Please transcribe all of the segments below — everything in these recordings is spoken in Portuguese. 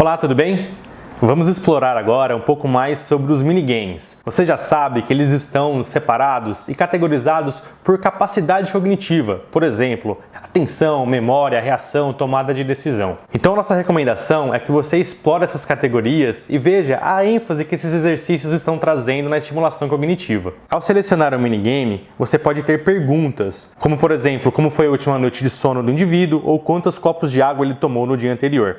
Olá, tudo bem? Vamos explorar agora um pouco mais sobre os minigames. Você já sabe que eles estão separados e categorizados por capacidade cognitiva, por exemplo, atenção, memória, reação, tomada de decisão. Então nossa recomendação é que você explore essas categorias e veja a ênfase que esses exercícios estão trazendo na estimulação cognitiva. Ao selecionar um minigame, você pode ter perguntas, como por exemplo, como foi a última noite de sono do indivíduo ou quantos copos de água ele tomou no dia anterior.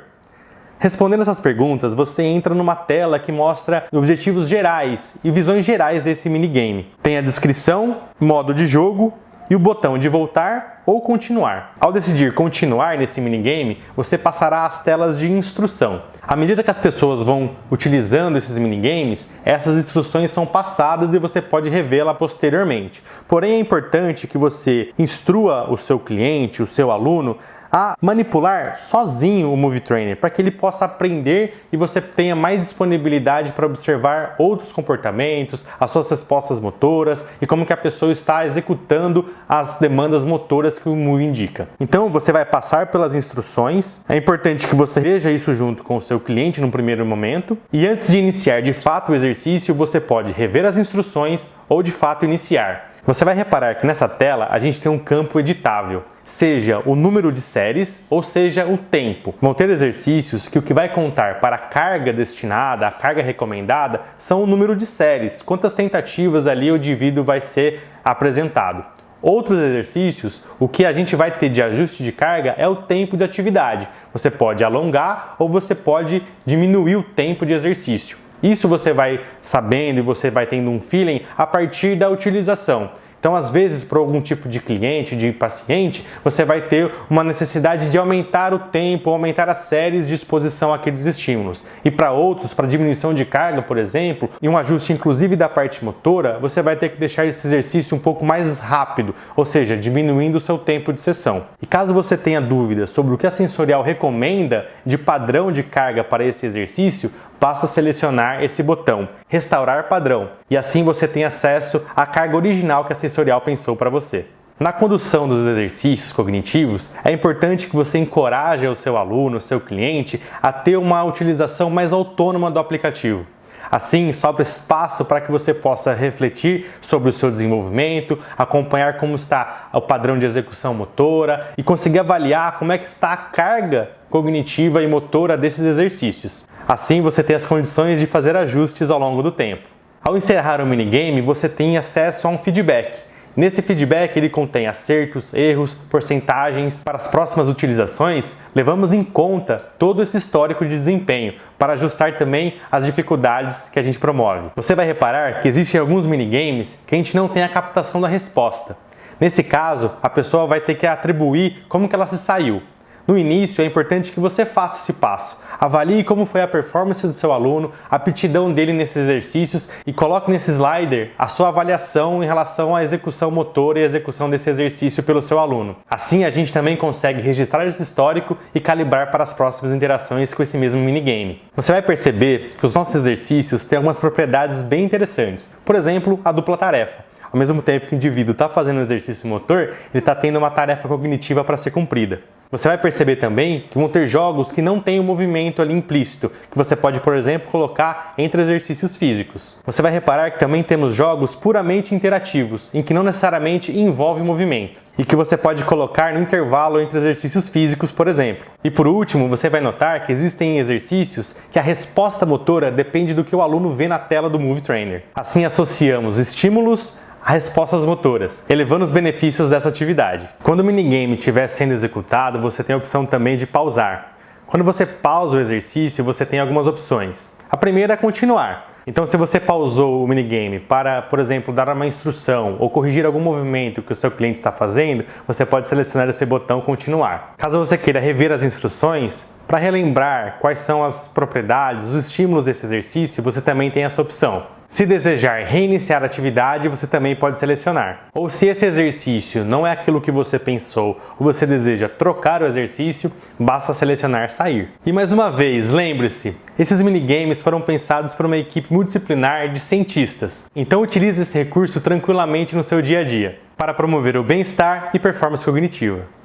Respondendo essas perguntas, você entra numa tela que mostra objetivos gerais e visões gerais desse minigame. Tem a descrição, modo de jogo e o botão de voltar ou continuar. Ao decidir continuar nesse minigame, você passará às telas de instrução. À medida que as pessoas vão utilizando esses minigames, essas instruções são passadas e você pode revê-la posteriormente. Porém, é importante que você instrua o seu cliente, o seu aluno, a manipular sozinho o Movie Trainer, para que ele possa aprender e você tenha mais disponibilidade para observar outros comportamentos, as suas respostas motoras e como que a pessoa está executando as demandas motoras que o Movie indica. Então você vai passar pelas instruções, é importante que você veja isso junto com o seu cliente no primeiro momento e antes de iniciar de fato o exercício, você pode rever as instruções ou de fato iniciar. Você vai reparar que nessa tela a gente tem um campo editável, seja o número de séries ou seja o tempo. Vão ter exercícios que o que vai contar para a carga destinada, a carga recomendada, são o número de séries, quantas tentativas ali o indivíduo vai ser apresentado. Outros exercícios, o que a gente vai ter de ajuste de carga é o tempo de atividade. Você pode alongar ou você pode diminuir o tempo de exercício. Isso você vai sabendo e você vai tendo um feeling a partir da utilização. Então, às vezes, para algum tipo de cliente, de paciente, você vai ter uma necessidade de aumentar o tempo, aumentar as séries de exposição àqueles estímulos. E para outros, para diminuição de carga, por exemplo, e um ajuste inclusive da parte motora, você vai ter que deixar esse exercício um pouco mais rápido, ou seja, diminuindo o seu tempo de sessão. E caso você tenha dúvidas sobre o que a Sensorial recomenda de padrão de carga para esse exercício, basta selecionar esse botão, restaurar padrão, e assim você tem acesso à carga original que a Sensorial pensou para você. Na condução dos exercícios cognitivos, é importante que você encoraje o seu aluno, o seu cliente, a ter uma utilização mais autônoma do aplicativo. Assim, sobra espaço para que você possa refletir sobre o seu desenvolvimento, acompanhar como está o padrão de execução motora e conseguir avaliar como é que está a carga cognitiva e motora desses exercícios. Assim, você tem as condições de fazer ajustes ao longo do tempo. Ao encerrar o minigame, você tem acesso a um feedback. Nesse feedback, ele contém acertos, erros, porcentagens. Para as próximas utilizações, levamos em conta todo esse histórico de desempenho para ajustar também as dificuldades que a gente promove. Você vai reparar que existem alguns minigames que a gente não tem a captação da resposta. Nesse caso, a pessoa vai ter que atribuir como que ela se saiu. No início, é importante que você faça esse passo. Avalie como foi a performance do seu aluno, a aptidão dele nesses exercícios e coloque nesse slider a sua avaliação em relação à execução motora e execução desse exercício pelo seu aluno. Assim, a gente também consegue registrar esse histórico e calibrar para as próximas interações com esse mesmo minigame. Você vai perceber que os nossos exercícios têm algumas propriedades bem interessantes. Por exemplo, a dupla tarefa. Ao mesmo tempo que o indivíduo está fazendo um exercício motor, ele está tendo uma tarefa cognitiva para ser cumprida. Você vai perceber também que vão ter jogos que não têm um movimento ali implícito, que você pode, por exemplo, colocar entre exercícios físicos. Você vai reparar que também temos jogos puramente interativos, em que não necessariamente envolve movimento, e que você pode colocar no intervalo entre exercícios físicos, por exemplo. E por último, você vai notar que existem exercícios que a resposta motora depende do que o aluno vê na tela do Movie Trainer. Assim, associamos estímulos a respostas motoras, elevando os benefícios dessa atividade. Quando o minigame estiver sendo executado, você tem a opção também de pausar. Quando você pausa o exercício, você tem algumas opções. A primeira é continuar. Então, se você pausou o minigame para, por exemplo, dar uma instrução ou corrigir algum movimento que o seu cliente está fazendo, você pode selecionar esse botão continuar. Caso você queira rever as instruções, para relembrar quais são as propriedades, os estímulos desse exercício, você também tem essa opção. Se desejar reiniciar a atividade, você também pode selecionar. Ou se esse exercício não é aquilo que você pensou ou você deseja trocar o exercício, basta selecionar sair. E mais uma vez, lembre-se, esses minigames foram pensados por uma equipe multidisciplinar de cientistas. Então utilize esse recurso tranquilamente no seu dia a dia, para promover o bem-estar e performance cognitiva.